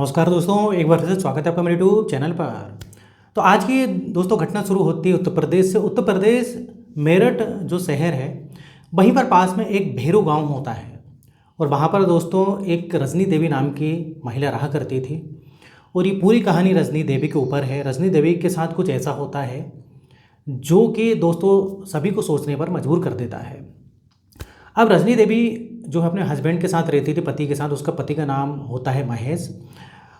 नमस्कार दोस्तों, एक बार फिर से स्वागत है आपका मेरे यूट्यूब चैनल पर। तो आज की दोस्तों घटना शुरू होती है उत्तर प्रदेश से। उत्तर प्रदेश मेरठ जो शहर है वहीं पर पास में एक भेरू गांव होता है और वहां पर दोस्तों एक रजनी देवी नाम की महिला रहा करती थी। और ये पूरी कहानी रजनी देवी के ऊपर है। रजनी देवी के साथ कुछ ऐसा होता है जो कि दोस्तों सभी को सोचने पर मजबूर कर देता है। अब रजनी देवी जो है अपने हस्बैंड के साथ रहती थी, पति के साथ। उसका पति का नाम होता है महेश।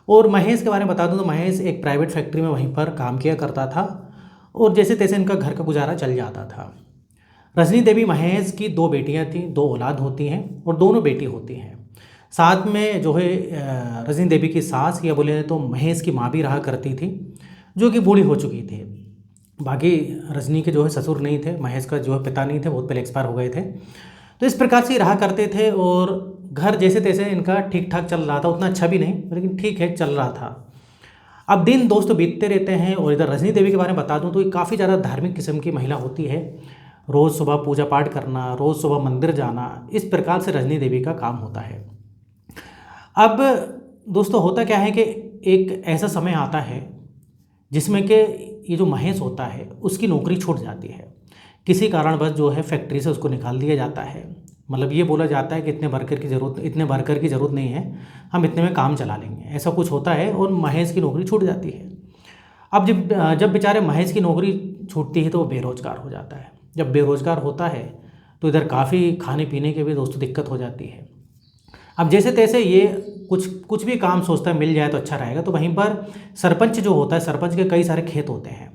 और महेश के बारे में बता दूं तो महेश एक प्राइवेट फैक्ट्री में वहीं पर काम किया करता था और जैसे तैसे इनका घर का गुजारा चल जाता था। रजनी देवी महेश की दो बेटियां थीं, दो औलाद होती हैं और दोनों बेटी होती हैं। साथ में जो है रजनी देवी की सास या बोले तो महेश की माँ भी रहा करती थी, जो कि बूढ़ी हो चुकी थी। बाकी रजनी के जो है ससुर नहीं थे, महेश का जो है पिता नहीं थे, बहुत पहले एक्सपायर हो गए थे। तो इस प्रकार से रहा करते थे और घर जैसे तैसे इनका ठीक ठाक चल रहा था। उतना अच्छा भी नहीं लेकिन ठीक है, चल रहा था। अब दिन दोस्तों बीतते रहते हैं और इधर रजनी देवी के बारे में बता दूं तो ये काफ़ी ज़्यादा धार्मिक किस्म की महिला होती है। रोज़ सुबह पूजा पाठ करना, रोज़ सुबह मंदिर जाना, इस प्रकार से रजनी देवी का काम होता है। अब दोस्तों होता क्या है कि एक ऐसा समय आता है जिसमें कि ये जो महेश होता है उसकी नौकरी छूट जाती है। किसी कारणवश जो है फैक्ट्री से उसको निकाल दिया जाता है। मतलब ये बोला जाता है कि इतने वर्कर की ज़रूरत नहीं है, हम इतने में काम चला लेंगे, ऐसा कुछ होता है और महेश की नौकरी छूट जाती है। अब जब जब बेचारे महेश की नौकरी छूटती है तो वो बेरोज़गार हो जाता है। जब बेरोज़गार होता है तो इधर काफ़ी खाने पीने की भी दोस्तों दिक्कत हो जाती है। अब जैसे तैसे ये कुछ भी काम सोचता है मिल जाए तो अच्छा रहेगा। तो वहीं पर सरपंच जो होता है, सरपंच के कई सारे खेत होते हैं।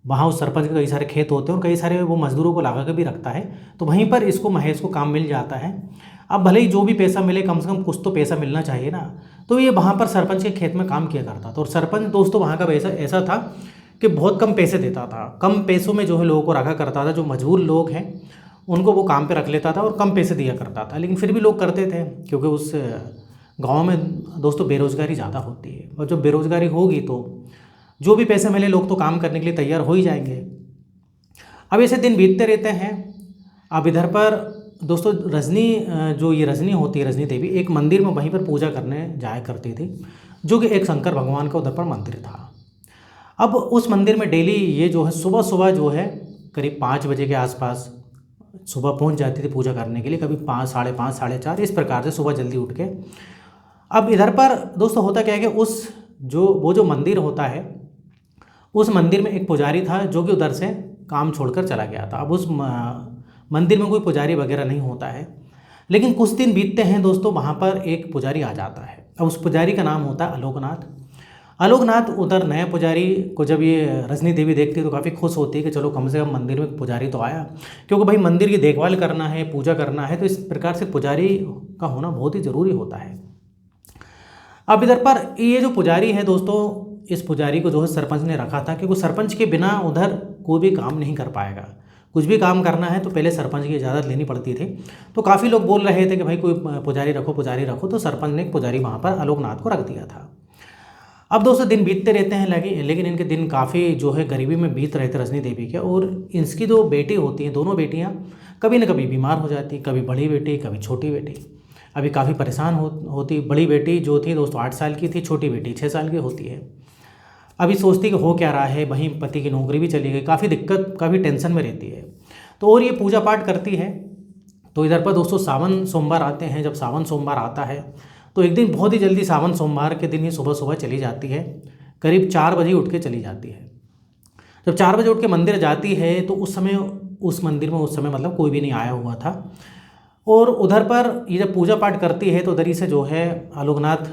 वहाँ उस सरपंच के कई सारे खेत होते हैं और कई सारे वो मज़दूरों को लगा के भी रखता है। तो वहीं पर इसको महेश को काम मिल जाता है। अब भले ही जो भी पैसा मिले, कम से कम कुछ तो पैसा मिलना चाहिए ना। तो ये वहाँ पर सरपंच के खेत में काम किया करता था और सरपंच दोस्तों वहाँ का ऐसा था कि बहुत कम पैसे देता था। कम पैसों में जो है लोगों को रखा करता था। जो मजबूर लोग हैं उनको वो काम पे रख लेता था और कम पैसे दिया करता था। लेकिन फिर भी लोग करते थे क्योंकि उस गाँव में दोस्तों बेरोज़गारी ज़्यादा होती है और जब बेरोज़गारी होगी तो जो भी पैसे मिले लोग तो काम करने के लिए तैयार हो ही जाएंगे। अब ऐसे दिन बीतते रहते हैं। अब इधर पर दोस्तों ये रजनी होती है, रजनी देवी एक मंदिर में वहीं पर पूजा करने जाया करती थी, जो कि एक शंकर भगवान का उधर पर मंदिर था। अब उस मंदिर में डेली ये जो है सुबह सुबह जो है करीब 5 बजे के आसपास सुबह पहुंच जाती थी पूजा करने के लिए। कभी 5, साढ़े 5, साढ़े 4 इस प्रकार से सुबह जल्दी उठ के। अब इधर पर दोस्तों होता क्या है कि वो जो मंदिर होता है उस मंदिर में एक पुजारी था जो कि उधर से काम छोड़कर चला गया था। अब उस मंदिर में कोई पुजारी वगैरह नहीं होता है। लेकिन कुछ दिन बीतते हैं दोस्तों, वहाँ पर एक पुजारी आ जाता है। अब उस पुजारी का नाम होता है आलोकनाथ। आलोकनाथ उधर नया पुजारी को जब ये रजनी देवी देखती है तो काफ़ी खुश होती है कि चलो कम से कम मंदिर में पुजारी तो आया, क्योंकि भाई मंदिर की देखभाल करना है, पूजा करना है, तो इस प्रकार से पुजारी का होना बहुत ही ज़रूरी होता है। अब इधर पर ये जो पुजारी है दोस्तों, इस पुजारी को जो है सरपंच ने रखा था क्योंकि सरपंच के बिना उधर कोई भी काम नहीं कर पाएगा। कुछ भी काम करना है तो पहले सरपंच की इजाज़त लेनी पड़ती थी। तो काफ़ी लोग बोल रहे थे कि भाई कोई पुजारी रखो, पुजारी रखो। तो सरपंच ने एक पुजारी वहाँ पर आलोकनाथ को रख दिया था। अब दोस्तों दिन बीतते रहते हैं लेकिन इनके दिन काफ़ी जो है गरीबी में बीत रहे थे रजनी देवी के। और इसकी जो बेटी होती हैं, दोनों बेटियाँ कभी न कभी बीमार हो जाती, कभी बड़ी बेटी कभी छोटी बेटी। अभी काफ़ी परेशान होती। बड़ी बेटी जो थी दोस्तों 8 साल की थी, छोटी बेटी 6 साल की होती है। अभी सोचती कि हो क्या रहा है, वहीं पति की नौकरी भी चली गई, काफ़ी दिक्कत, काफ़ी टेंशन में रहती है। तो और ये पूजा पाठ करती है। तो इधर पर दोस्तों सावन सोमवार आते हैं। जब सावन सोमवार आता है तो एक दिन बहुत ही जल्दी सावन सोमवार के दिन ही सुबह सुबह चली जाती है। करीब 4 बजे उठ के चली जाती है। जब 4 बजे उठ के मंदिर जाती है तो उस समय उस मंदिर में उस समय मतलब कोई भी नहीं आया हुआ था। और उधर पर ये जब पूजा पाठ करती है तो उधर ही से जो है आलोकनाथ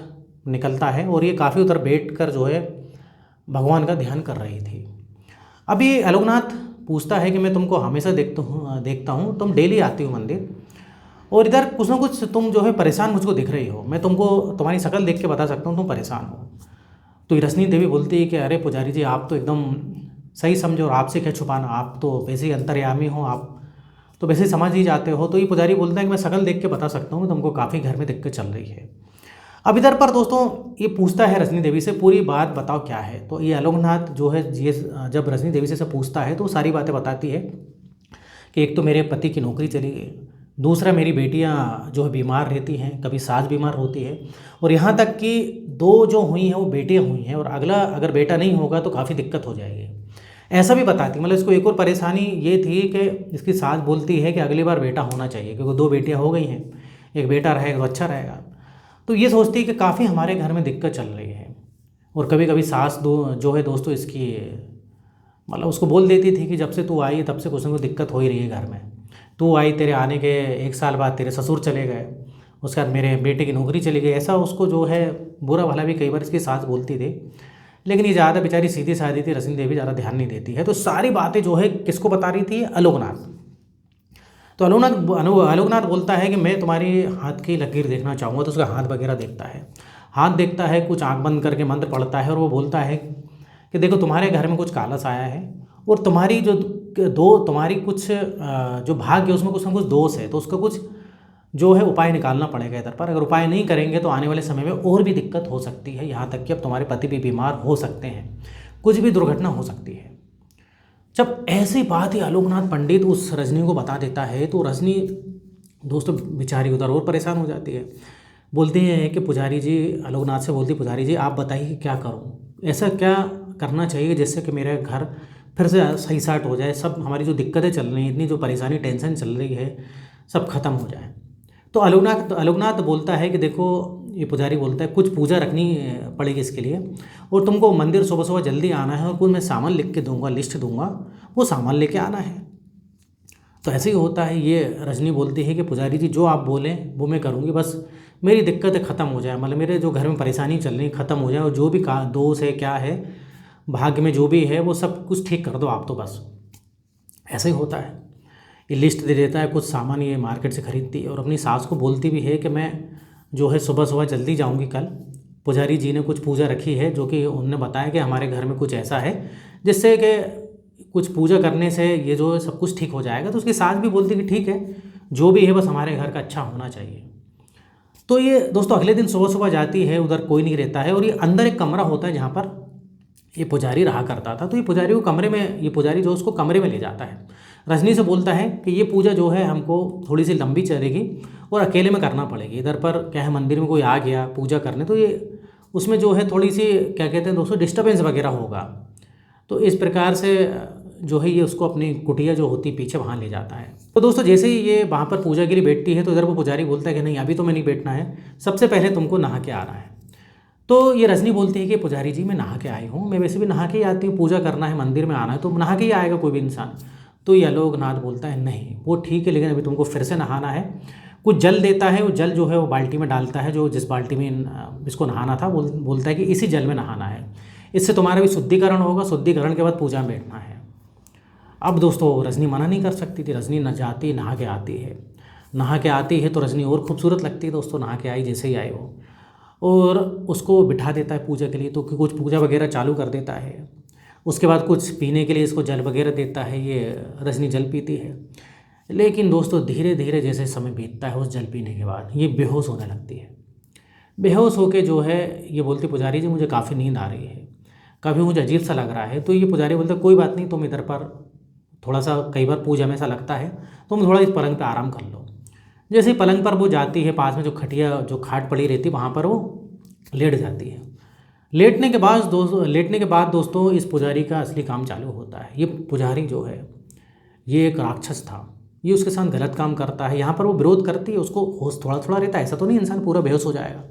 निकलता है और ये काफ़ी उधर बैठ कर जो है भगवान का ध्यान कर रही थी। अभी आलोकनाथ पूछता है कि मैं तुमको हमेशा देखता हूँ, तुम डेली आती हो मंदिर और इधर कुछ ना कुछ तुम जो है परेशान मुझको दिख रही हो। मैं तुमको तुम्हारी शक्ल देख के बता सकता हूँ तुम परेशान हो। तो ये रजनी देवी बोलती है कि अरे पुजारी जी, आप तो एकदम सही समझो और आपसे क्या छुपाना, आप तो वैसे ही अंतर्यामी हो, आप तो वैसे ही समझ ही जाते हो। तो ये पुजारी बोलता है कि मैं शक्ल देख के बता सकता हूँ कि तुमको काफ़ी घर में दिक्कत चल रही है। अब इधर पर दोस्तों ये पूछता है रजनी देवी से पूरी बात बताओ क्या है। तो ये आलोकनाथ जो है ये जब रजनी देवी से पूछता है तो सारी बातें बताती है कि एक तो मेरे पति की नौकरी चली गई, दूसरा मेरी बेटियां जो है बीमार रहती हैं, कभी सास बीमार होती है, और यहाँ तक कि 2 जो हुई हैं वो बेटियां हुई हैं, और अगला अगर बेटा नहीं होगा तो काफ़ी दिक्कत हो जाएगी, ऐसा भी बताती। मतलब इसको एक और परेशानी ये थी कि इसकी सास बोलती है कि अगली बार बेटा होना चाहिए, क्योंकि 2 बेटियां हो गई हैं, एक बेटा रहेगा तो अच्छा रहेगा। तो ये सोचती है कि काफ़ी हमारे घर में दिक्कत चल रही है। और कभी कभी सास जो है दोस्तों इसकी मतलब उसको बोल देती थी कि जब से तू आई तब से कुछ ना कुछ दिक्कत हो ही रही है घर में। तू आई, तेरे आने के 1 साल बाद तेरे ससुर चले गए, उसके बाद मेरे बेटे की नौकरी चली गई, ऐसा उसको जो है बुरा भला भी कई बार इसकी सास बोलती थी। लेकिन ये ज़्यादा बेचारी सीधी सादी थी, रश्मि देवी ज़्यादा ध्यान नहीं देती है। तो सारी बातें जो है किसको बता रही थी? आलोकनाथ। तो आलोकनाथ बोलता है कि मैं तुम्हारी हाथ की लकीर देखना चाहूँगा। तो उसका हाथ वगैरह देखता है, हाथ देखता है, कुछ आंख बंद करके मंत्र पढ़ता है, और वो बोलता है कि देखो तुम्हारे घर में कुछ कालस आया है, और तुम्हारी तुम्हारी कुछ जो भाग्य है उसमें कुछ ना कुछ दोष है, तो उसका कुछ जो है उपाय निकालना पड़ेगा इधर पर। अगर उपाय नहीं करेंगे तो आने वाले समय में और भी दिक्कत हो सकती है, यहाँ तक कि अब तुम्हारे पति भी बीमार हो सकते हैं, कुछ भी दुर्घटना हो सकती है। जब ऐसी बात ही आलोकनाथ पंडित उस रजनी को बता देता है तो रजनी दोस्तों बेचारी उधर और परेशान हो जाती है। बोलती है कि पुजारी जी, आलोकनाथ से बोलती, पुजारी जी आप बताइए कि क्या करूं, ऐसा क्या करना चाहिए जिससे कि मेरा घर फिर से सही साट हो जाए, सब हमारी जो दिक्कतें चल रही हैं, इतनी जो परेशानी टेंशन चल रही है, सब खत्म हो जाए। तो आलोकनाथ बोलता है कि देखो, ये पुजारी बोलता है कुछ पूजा रखनी पड़ेगी इसके लिए, और तुमको मंदिर सुबह सुबह जल्दी आना है, और कुछ मैं सामान लिख के दूंगा, लिस्ट दूंगा, वो सामान लेके आना है। तो ऐसे ही होता है। ये रजनी बोलती है कि पुजारी जी जो आप बोलें वो मैं करूँगी, बस मेरी दिक्कतें ख़त्म हो जाए, मतलब मेरे जो घर में परेशानी चल रही ख़त्म हो जाए, और जो भी का दोष है क्या है भाग्य में जो भी है वो सब कुछ ठीक कर दो आप, तो बस ऐसे ही होता है। ये लिस्ट दे देता है, कुछ सामान ये मार्केट से खरीदती है, और अपनी सास को बोलती भी है कि मैं जो है सुबह सुबह जल्दी जाऊंगी कल, पुजारी जी ने कुछ पूजा रखी है, जो कि उन्होंने बताया कि हमारे घर में कुछ ऐसा है जिससे कि कुछ पूजा करने से ये जो है सब कुछ ठीक हो जाएगा। तो उसकी सास भी बोलती कि ठीक है, जो भी है बस हमारे घर का अच्छा होना चाहिए। तो ये दोस्तों अगले दिन सुबह सुबह जाती है, उधर कोई नहीं रहता है, और ये अंदर एक कमरा होता है जहाँ पर ये पुजारी रहा करता था। तो ये पुजारी को कमरे में, ये पुजारी जो उसको कमरे में ले जाता है, रजनी से बोलता है कि ये पूजा जो है हमको थोड़ी सी लंबी चलेगी और अकेले में करना पड़ेगी। इधर पर क्या है, मंदिर में कोई आ गया पूजा करने तो ये उसमें जो है थोड़ी सी क्या कहते हैं दोस्तों डिस्टर्बेंस वगैरह होगा। तो इस प्रकार से जो है ये उसको अपनी कुटिया जो होती पीछे वहाँ ले जाता है। तो दोस्तों जैसे ही ये वहाँ पर पूजा के लिए बैठती है तो इधर वो पुजारी बोलता है कि नहीं अभी तो मैं नहीं बैठना है, सबसे पहले तुमको नहा के आना है। तो ये रजनी बोलती है कि पुजारी जी मैं नहा के आई हूँ, मैं वैसे भी नहा के ही आती हूँ, पूजा करना है मंदिर में आना है तो नहा के ही आएगा कोई भी इंसान। तो ये आलोकनाथ बोलता है नहीं वो ठीक है, लेकिन अभी तुमको फिर से नहाना है। कुछ जल देता है, वो जल जो है वो बाल्टी में डालता है, जो जिस बाल्टी में इसको नहाना था बोलता है कि इसी जल में नहाना है, इससे तुम्हारा भी शुद्धिकरण होगा, शुद्धिकरण के बाद पूजा में बैठना है। अब दोस्तों रजनी मना नहीं कर सकती थी, रजनी न जाती नहा के आती है। नहा के आती है तो रजनी और खूबसूरत लगती है दोस्तों, नहा के आई जैसे ही आई वो, और उसको बिठा देता है पूजा के लिए। तो कुछ पूजा वगैरह चालू कर देता है, उसके बाद कुछ पीने के लिए इसको जल वगैरह देता है, ये रजनी जल पीती है। लेकिन दोस्तों धीरे धीरे जैसे समय बीतता है, उस जल पीने के बाद ये बेहोश होने लगती है। बेहोश होके जो है ये बोलती पुजारी जी मुझे काफ़ी नींद आ रही है, कभी मुझे अजीब सा लग रहा है। तो ये पुजारी बोलते कोई बात नहीं, तुम इधर पर थोड़ा सा, कई बार पूजा में ऐसा लगता है, तुम थोड़ा इस पलंग पर आराम कर लो। जैसे ही पलंग पर वो जाती है, पास में जो खटिया जो खाट पड़ी रहती है वहाँ पर वो लेट जाती है। लेटने के बाद दोस्तों इस पुजारी का असली काम चालू होता है। ये पुजारी जो है ये एक राक्षस था, ये उसके साथ गलत काम करता है। यहाँ पर वो विरोध करती है, उसको होश थोड़ा थोड़ा रहता है, ऐसा तो नहीं इंसान पूरा बेहोश हो जाएगा,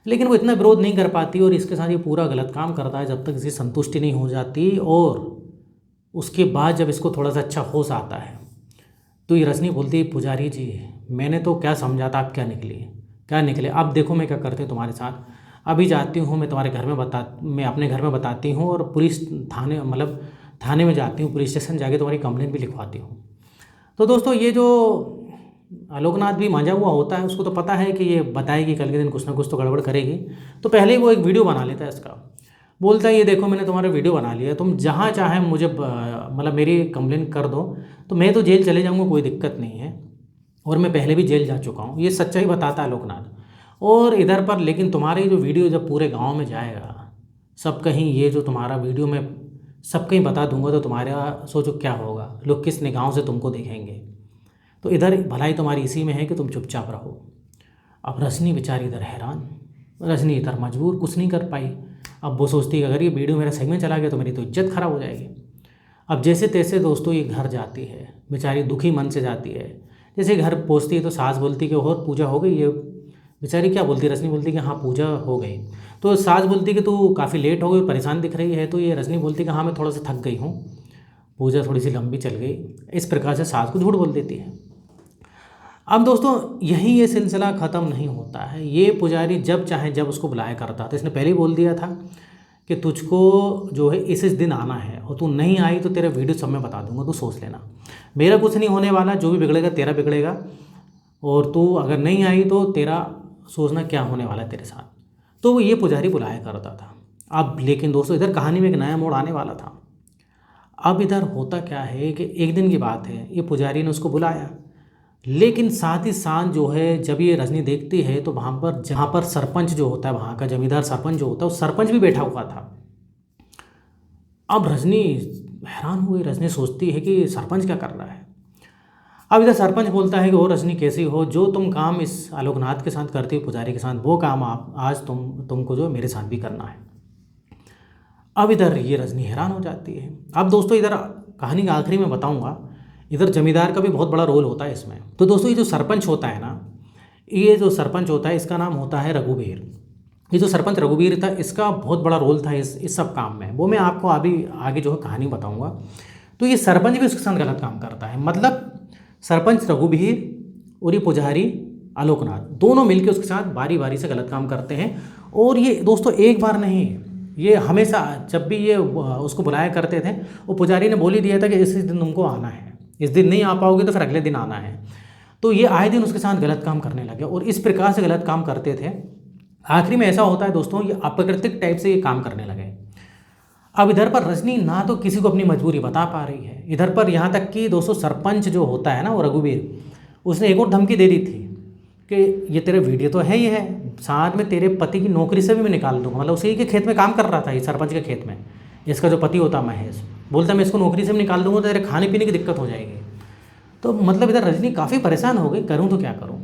लेकिन वो इतना विरोध नहीं कर पाती और इसके साथ ये पूरा गलत काम करता है जब तक इसकी संतुष्टि नहीं हो जाती। और उसके बाद जब इसको थोड़ा सा अच्छा होश आता है तो ये रजनी बोलती है पुजारी जी मैंने तो क्या समझा था, आप क्या निकले, अब देखो मैं क्या करती हूँ तुम्हारे साथ। अभी जाती हूँ मैं तुम्हारे घर में मैं अपने घर में बताती हूँ, और पुलिस थाने मतलब थाने में जाती हूँ, पुलिस स्टेशन जाके तुम्हारी कंप्लेंट भी लिखवाती हूँ। तो दोस्तों ये जो आलोकनाथ भी मांझा हुआ होता है, उसको तो पता है कि ये बताएगी कल के दिन कुछ ना कुछ तो गड़बड़ करेगी, तो पहले ही वो एक वीडियो बना लेता है इसका। बोलता है ये देखो मैंने तुम्हारा वीडियो बना लिया, तुम जहाँ चाहे मुझे मतलब मेरी कंप्लेंट कर दो, तो मैं तो जेल चले जाऊँगा, कोई दिक्कत नहीं है, और मैं पहले भी जेल जा चुका हूँ। ये सच्चाई बताता है आलोकनाथ। और इधर पर लेकिन तुम्हारी जो वीडियो जब पूरे गांव में जाएगा, सब कहीं ये जो तुम्हारा वीडियो मैं सब कहीं बता दूंगा, तो तुम्हारा सोचो क्या होगा, लोग किस निगाहों से तुमको देखेंगे। तो इधर भलाई तुम्हारी इसी में है कि तुम चुपचाप रहो। अब रजनी बेचारी इधर हैरान, रजनी इधर मजबूर, कुछ नहीं कर पाई। अब वो सोचती है कि अगर ये वीडियो मेरा सेगमेंट चला गया तो मेरी तो इज्जत ख़राब हो जाएगी। अब जैसे तैसे दोस्तों ये घर जाती है, बेचारी दुखी मन से जाती है। जैसे घर पहुँचती है तो सास बोलती कि और पूजा हो गई। ये बेचारी क्या बोलती है, रजनी बोलती कि हाँ पूजा हो गई। तो सास बोलती कि तू काफ़ी लेट हो गई, परेशान दिख रही है। तो ये रजनी बोलती कि हाँ मैं थोड़ा सा थक गई हूँ, पूजा थोड़ी सी लंबी चल गई। इस प्रकार से सास को झूठ बोल देती है। अब दोस्तों यहीं ये सिलसिला ख़त्म नहीं होता है। ये पुजारी जब चाहे जब उसको बुलाया करता था। इसने पहले ही बोल दिया था कि तुझको जो है इस दिन आना है, और तू नहीं आई तो तेरा वीडियो सब मैं बता दूंगा, तू सोच लेना। मेरा कुछ नहीं होने वाला, जो भी बिगड़ेगा तेरा बिगड़ेगा, और तू अगर नहीं आई तो तेरा सोचना क्या होने वाला है तेरे साथ। तो ये पुजारी बुलाया करता था। अब लेकिन दोस्तों इधर कहानी में एक नया मोड़ आने वाला था। अब इधर होता क्या है कि एक दिन की बात है, ये पुजारी ने उसको बुलाया, लेकिन साथ ही साथ जो है जब ये रजनी देखती है तो वहाँ पर जहाँ पर सरपंच जो होता है, वहाँ का जमींदार सरपंच जो होता है, वो सरपंच भी बैठा हुआ था। अब रजनी हैरान हुई, रजनी सोचती है कि सरपंच क्या कर रहा है। अब इधर सरपंच बोलता है कि ओ रजनी कैसी हो, जो तुम काम इस आलोकनाथ के साथ करती हो, पुजारी के साथ, वो काम आप आज तुमको जो मेरे साथ भी करना है। अब इधर ये रजनी हैरान हो जाती है। अब दोस्तों इधर कहानी के आखिरी में बताऊंगा, इधर जमींदार का भी बहुत बड़ा रोल होता है इसमें। तो दोस्तों ये जो सरपंच होता है ना, ये जो सरपंच होता है इसका नाम होता है रघुवीर। ये जो सरपंच रघुवीर था, इसका बहुत बड़ा रोल था इस सब काम में। वो मैं आपको अभी आगे जो है कहानी बताऊंगा। तो ये सरपंच भी उसके साथ गलत काम करता है। मतलब सरपंच रघुवीर और ये पुजारी आलोकनाथ दोनों मिलकर उसके साथ बारी बारी से गलत काम करते हैं। और ये दोस्तों एक बार नहीं, ये हमेशा जब भी ये उसको बुलाया करते थे, वो पुजारी ने बोल ही दिया था कि इस दिन तुमको आना है, इस दिन नहीं आ पाओगे तो फिर अगले दिन आना है। तो ये आए दिन उसके साथ गलत काम करने लगे और इस प्रकार से गलत काम करते थे। आखिरी में ऐसा होता है दोस्तों, ये अप्राकृतिक टाइप से ये काम करने लगे। अब इधर पर रजनी ना तो किसी को अपनी मजबूरी बता पा रही है, इधर पर यहाँ तक कि दोस्तों सरपंच जो होता है ना, वो रघुवीर, उसने एक और धमकी दे दी थी कि ये तेरे वीडियो तो है ही है, साथ में तेरे पति की नौकरी से भी मैं निकाल दूंगा। मतलब उसी के खेत में काम कर रहा था, ये सरपंच के खेत में, इसका जो पति होता महेश, बोलता मैं इसको नौकरी से भी निकाल दूंगा तो तेरे खाने पीने की दिक्कत हो जाएगी। तो मतलब इधर रजनी काफ़ी परेशान हो गई, करूँ तो क्या करूँ।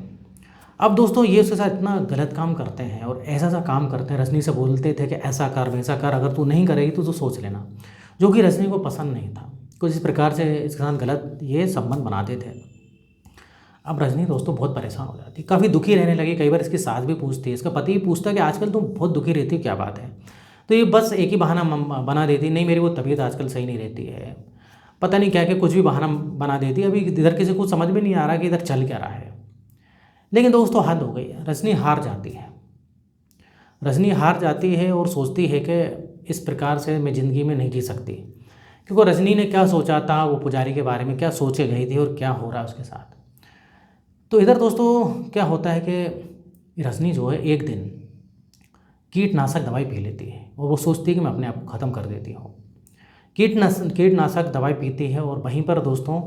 अब दोस्तों ये उसके साथ इतना गलत काम करते हैं और ऐसा सा काम करते हैं। रजनी से बोलते थे कि ऐसा कर वैसा कर, अगर तू नहीं करेगी तो तू सोच लेना, जो कि रजनी को पसंद नहीं था। कुछ इस प्रकार से इसके साथ गलत ये संबंध बनाते थे। अब रजनी दोस्तों बहुत परेशान हो जाती, काफ़ी दुखी रहने लगी। कई बार इसकी सास भी पूछती है, इसका पति भी पूछता है कि आजकल तुम बहुत दुखी रहती है, क्या बात है। तो ये बस एक ही बहाना बना देती, नहीं मेरी वो तबीयत आजकल सही नहीं रहती है, पता नहीं क्या क्या कुछ भी बहाना बना देती। अभी इधर किसी को समझ में नहीं आ रहा कि इधर चल क्या रहा है। लेकिन दोस्तों हद हो गई है, रजनी हार जाती है। रजनी हार जाती है और सोचती है कि इस प्रकार से मैं ज़िंदगी में नहीं जी सकती, क्योंकि रजनी ने क्या सोचा था, वो पुजारी के बारे में क्या सोच के गई थी और क्या हो रहा है उसके साथ। तो इधर दोस्तों क्या होता है कि रजनी जो है एक दिन कीटनाशक दवाई पी लेती है और वो सोचती है कि मैं अपने आप को ख़त्म कर देती हूँ। कीटनाशक दवाई पीती है और वहीं पर दोस्तों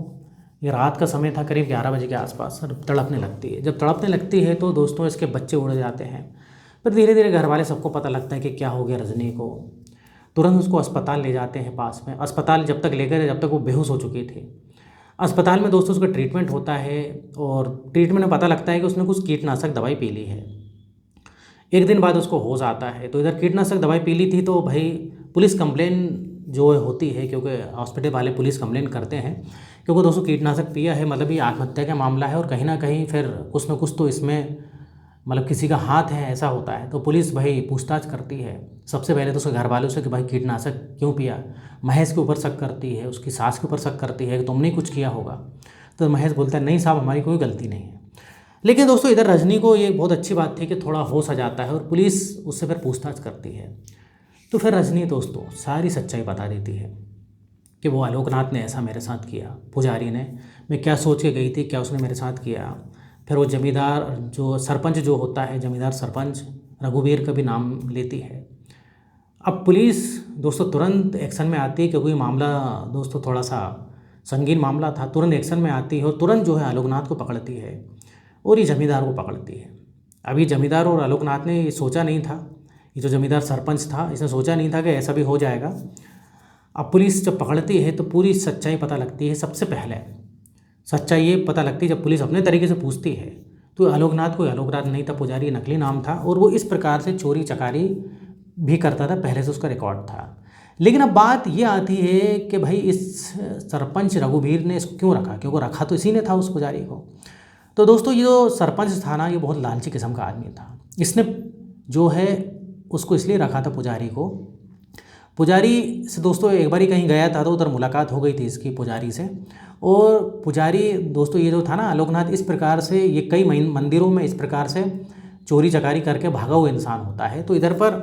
ये रात का समय था, करीब 11 बजे के आसपास तड़पने लगती है। जब तड़पने लगती है तो दोस्तों इसके बच्चे उड़ जाते हैं। फिर धीरे धीरे घर वाले सबको पता लगता है कि क्या हो गया रजनी को। तुरंत उसको अस्पताल ले जाते हैं पास में। अस्पताल जब तक ले गए जब तक वो बेहोश हो चुकी थी। अस्पताल में दोस्तों उसका ट्रीटमेंट होता है और ट्रीटमेंट में पता लगता है कि उसने कुछ कीटनाशक दवाई पी ली है। एक दिन बाद उसको होश आता है। तो इधर कीटनाशक दवाई पी ली थी तो भाई पुलिस कंप्लेन जो होती है, क्योंकि हॉस्पिटल वाले पुलिस कंप्लेन करते हैं, क्योंकि दोस्तों कीटनाशक पिया है, मतलब ये आत्महत्या का मामला है और कहीं ना कहीं फिर कुछ ना कुछ तो इसमें मतलब किसी का हाथ है, ऐसा होता है। तो पुलिस भाई पूछताछ करती है। सबसे पहले तो उसके घर वालों से कि भाई कीटनाशक क्यों पिया। महेश के ऊपर शक करती है, उसकी सास के ऊपर शक करती है कि तुमने कुछ किया होगा। तो महेश बोलता है नहीं साहब, हमारी कोई गलती नहीं है। लेकिन दोस्तों इधर रजनी को ये बहुत अच्छी बात थी कि थोड़ा होश आ जाता है और पुलिस उससे फिर पूछताछ करती है। तो फिर रजनी दोस्तों सारी सच्चाई बता देती है कि वो आलोकनाथ ने ऐसा मेरे साथ किया, पुजारी ने, मैं क्या सोच के गई थी, क्या उसने मेरे साथ किया। फिर वो जमींदार जो सरपंच जो होता है, जमींदार सरपंच रघुवीर का भी नाम लेती है। अब पुलिस दोस्तों तुरंत एक्शन में आती है, क्योंकि मामला दोस्तों थोड़ा सा संगीन मामला था। तुरंत एक्शन में आती है और तुरंत जो है आलोकनाथ को पकड़ती है और ये जमींदार को पकड़ती है। अभी जमींदार और आलोकनाथ ने ये सोचा नहीं था, ये जो जमींदार सरपंच था इसने सोचा नहीं था कि ऐसा भी हो जाएगा। अब पुलिस जब पकड़ती है तो पूरी सच्चाई पता लगती है। सबसे पहले सच्चाई ये पता लगती जब पुलिस अपने तरीके से पूछती है। तो आलोकनाथ कोई आलोकनाथ नहीं था, पुजारी नकली नाम था और वो इस प्रकार से चोरी चकारी भी करता था, पहले से उसका रिकॉर्ड था। लेकिन अब बात ये आती है कि भाई इस सरपंच रघुवीर ने इसको क्यों रखा, क्योंकि रखा तो इसी ने था उस पुजारी को। तो दोस्तों ये जो सरपंच था ना, ये बहुत लालची किस्म का आदमी था। इसने जो है उसको इसलिए रखा था पुजारी को। पुजारी से दोस्तों एक बार ही कहीं गया था तो उधर मुलाकात हो गई थी इसकी पुजारी से। और पुजारी दोस्तों ये जो था ना आलोकनाथ, इस प्रकार से ये कई मंदिरों में इस प्रकार से चोरी चकारी करके भागा हुआ इंसान होता है। तो इधर पर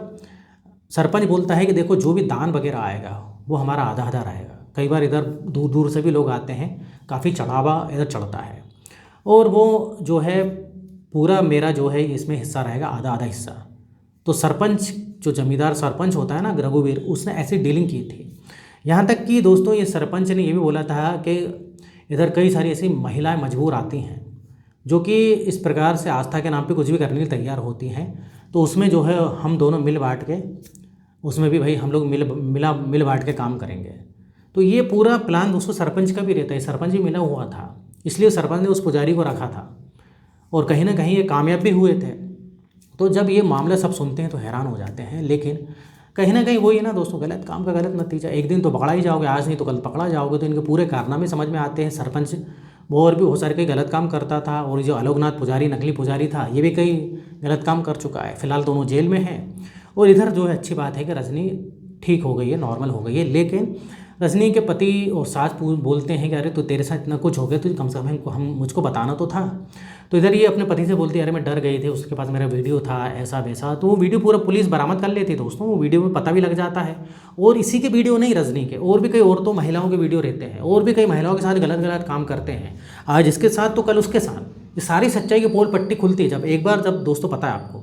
सरपंच बोलता है कि देखो जो भी दान वगैरह आएगा वो हमारा आधा आधा रहेगा। कई बार इधर दूर दूर से भी लोग आते हैं, काफ़ी चढ़ावा इधर चढ़ता है और वो जो है पूरा मेरा जो है इसमें हिस्सा रहेगा, आधा आधा हिस्सा। तो सरपंच जो जमींदार सरपंच होता है ना रघुवीर, उसने ऐसी डीलिंग की थी। यहाँ तक कि दोस्तों ये सरपंच ने ये भी बोला था कि इधर कई सारी ऐसी महिलाएं मजबूर आती हैं जो कि इस प्रकार से आस्था के नाम पे कुछ भी करने के लिए तैयार होती हैं। तो उसमें जो है हम दोनों मिल बांट के, उसमें भी भाई हम लोग मिल बांट के काम करेंगे। तो ये पूरा प्लान दोस्तों सरपंच का भी रहता है, सरपंच भी मिला हुआ था, इसलिए सरपंच ने उस पुजारी को रखा था और कहीं ना कहीं ये कामयाब भी हुए थे। तो जब ये मामला सब सुनते हैं तो हैरान हो जाते हैं, लेकिन कहीं ना कहीं वही है ना दोस्तों, गलत काम का गलत नतीजा। एक दिन तो पकड़ा ही जाओगे, आज नहीं तो कल पकड़ा जाओगे। तो इनके पूरे कारनामे समझ में आते हैं। सरपंच वो और भी बहुत सारे कई गलत काम करता था और जो आलोकनाथ पुजारी नकली पुजारी था ये भी कई गलत काम कर चुका है। फिलहाल दोनों जेल में हैं। और इधर जो है अच्छी बात है कि रजनी ठीक हो गई है, नॉर्मल हो गई है। लेकिन रजनी के पति और सास बोलते हैं कि अरे तो तेरे साथ इतना कुछ हो गया तो कम से कम हम मुझको बताना तो था। तो इधर ये अपने पति से बोलती है अरे मैं डर गई थी, उसके पास मेरा वीडियो था ऐसा वैसा। तो वो वीडियो पूरा पुलिस बरामद कर लेती है दोस्तों, वो वीडियो में पता भी लग जाता है। और इसी के वीडियो नहीं, रजनी के और भी कई औरतों महिलाओं के वीडियो रहते हैं और भी कई महिलाओं के साथ गलत गलत काम करते हैं, आज इसके साथ तो कल उसके साथ। ये सारी सच्चाई की पोल पट्टी खुलती है जब दोस्तों पता है आपको,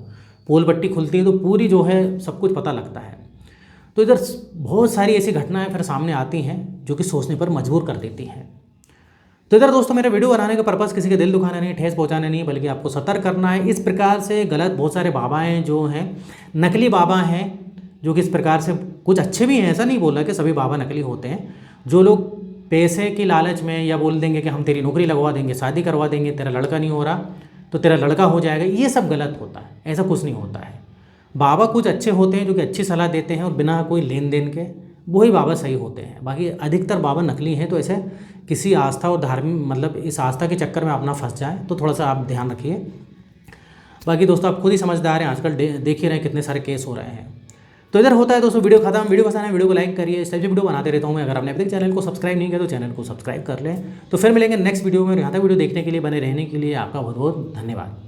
पोल पट्टी खुलती है तो पूरी जो है सब कुछ पता लगता है। तो इधर बहुत सारी ऐसी घटनाएं फिर सामने आती हैं जो कि सोचने पर मजबूर कर देती हैं। तो इधर दोस्तों मेरा वीडियो बनाने का पर्पस किसी के दिल दुखाना नहीं, ठेस पहुंचाना नहीं, बल्कि आपको सतर्क करना है। इस प्रकार से गलत बहुत सारे बाबाएँ जो हैं, नकली बाबा हैं, जो कि इस प्रकार से कुछ अच्छे भी हैं, ऐसा नहीं बोल रहा कि सभी बाबा नकली होते हैं। जो लोग पैसे की लालच में या बोल देंगे कि हम तेरी नौकरी लगवा देंगे, शादी करवा देंगे, तेरा लड़का नहीं हो रहा तो तेरा लड़का हो जाएगा, ये सब गलत होता है। ऐसा कुछ नहीं होता है। बाबा कुछ अच्छे होते हैं जो कि अच्छी सलाह देते हैं और बिना कोई लेन देन के, वही बाबा सही होते हैं। बाकी अधिकतर बाबा नकली हैं। तो ऐसे किसी आस्था और धार्मिक मतलब इस आस्था के चक्कर में आप ना फंस जाएं, तो थोड़ा सा आप ध्यान रखिए। बाकी दोस्तों आप खुद ही समझदार हैं, आजकल देख ही रहे हैं कितने सारे केस हो रहे हैं। तो इधर होता है दोस्तों वीडियो खत्म। वीडियो पसंद है वीडियो को लाइक करिए, इस टाइप की वीडियो बनाते रहता हूँ मैं। अगर आपने अभी तक चैनल को सब्सक्राइब नहीं किया तो चैनल को सब्सक्राइब कर लें। तो फिर मिलेंगे नेक्स्ट वीडियो में। यहाँ तक वीडियो देखने के लिए, बने रहने के लिए आपका बहुत बहुत धन्यवाद।